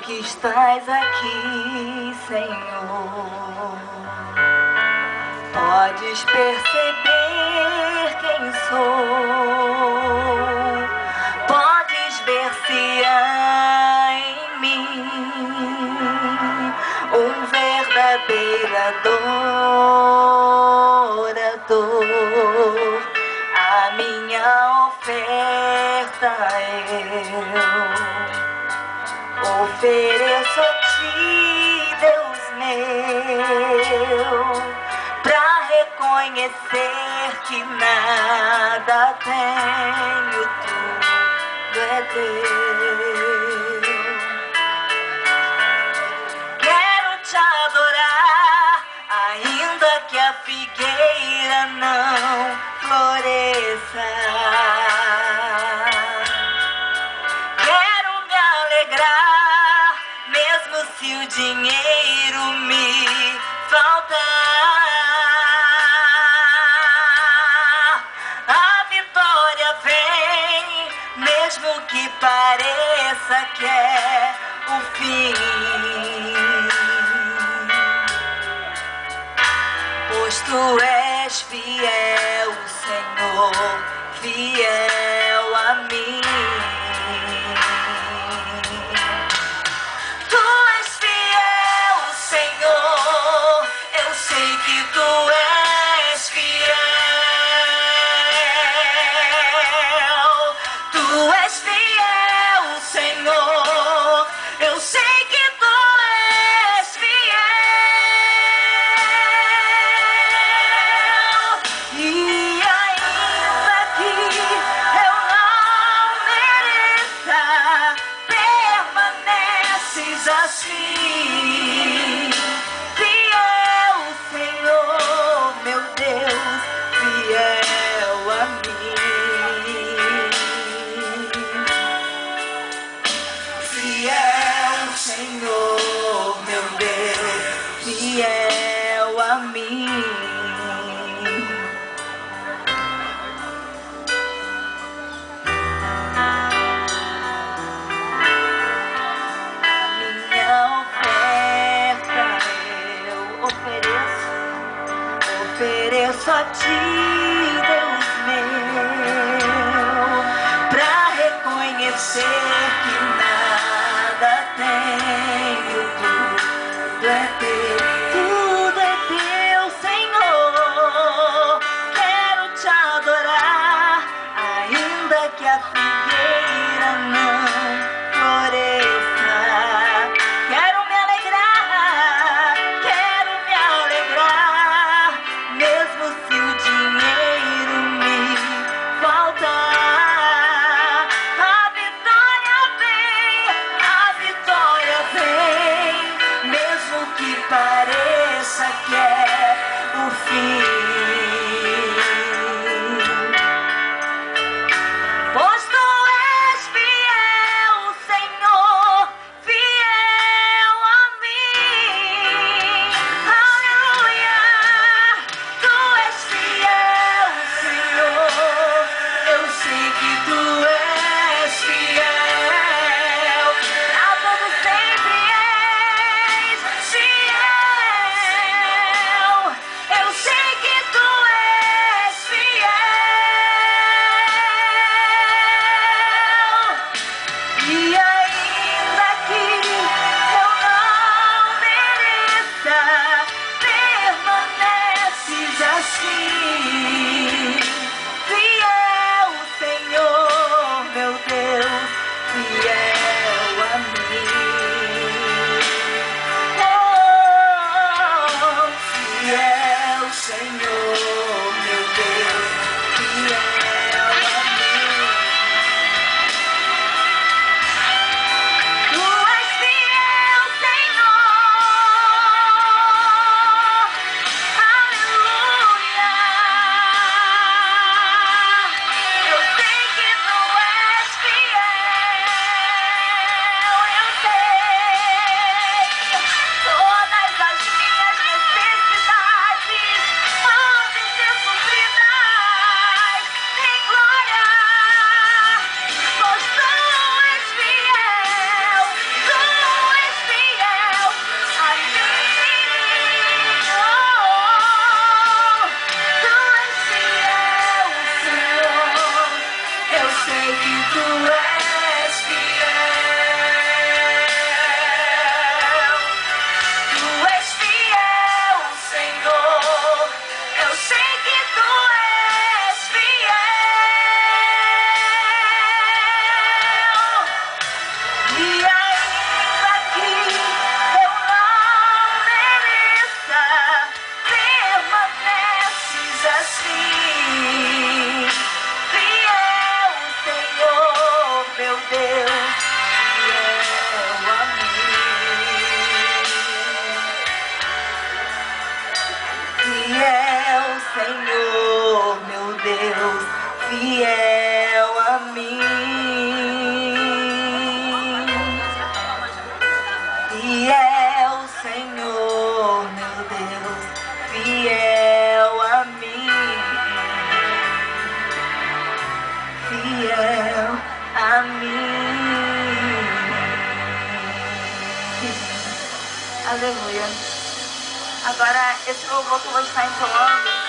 que estás aqui, Senhor. Podes perceber quem sou, podes ver se há em mim um verdadeiro adorador. A minha oferta eu ofereço a ti, Deus meu, pra reconhecer que nada tenho, tudo é teu. Quero te adorar, ainda que a figueira não floresça. Quero me alegrar, mesmo se o dinheiro me faltar. A vitória vem, mesmo que pareça que é o fim. Pois tu és fiel, Senhor, fiel a mim. Tu és fiel, Senhor, eu sei que tu és fiel. Tu és fiel, Senhor, eu sei que tu és fiel. E ainda que eu não mereça, permaneces assim. Fiel, Senhor, meu Deus, fiel a mim. Fiel, Senhor, meu Deus, fiel a mim. Minha oferta eu ofereço a ti, Deus meu, pra reconhecer que nada tenho, tudo é teu, Senhor. Quero te adorar, ainda que a figueira não floresça. Quero me alegrar, mesmo se o dinheiro me faltar. A vitória vem, mesmo que pareça que é o fim. Pois tu és fiel, Senhor, fiel a mim. Aleluia. Tu és fiel, Senhor, eu sei que tu és fiel. Pra todo sempre és fiel. fiel a mim. Fiel, Senhor, meu Deus, fiel a mim. Fiel a mim. Aleluia. Agora, esse louvor que eu vou estar entoando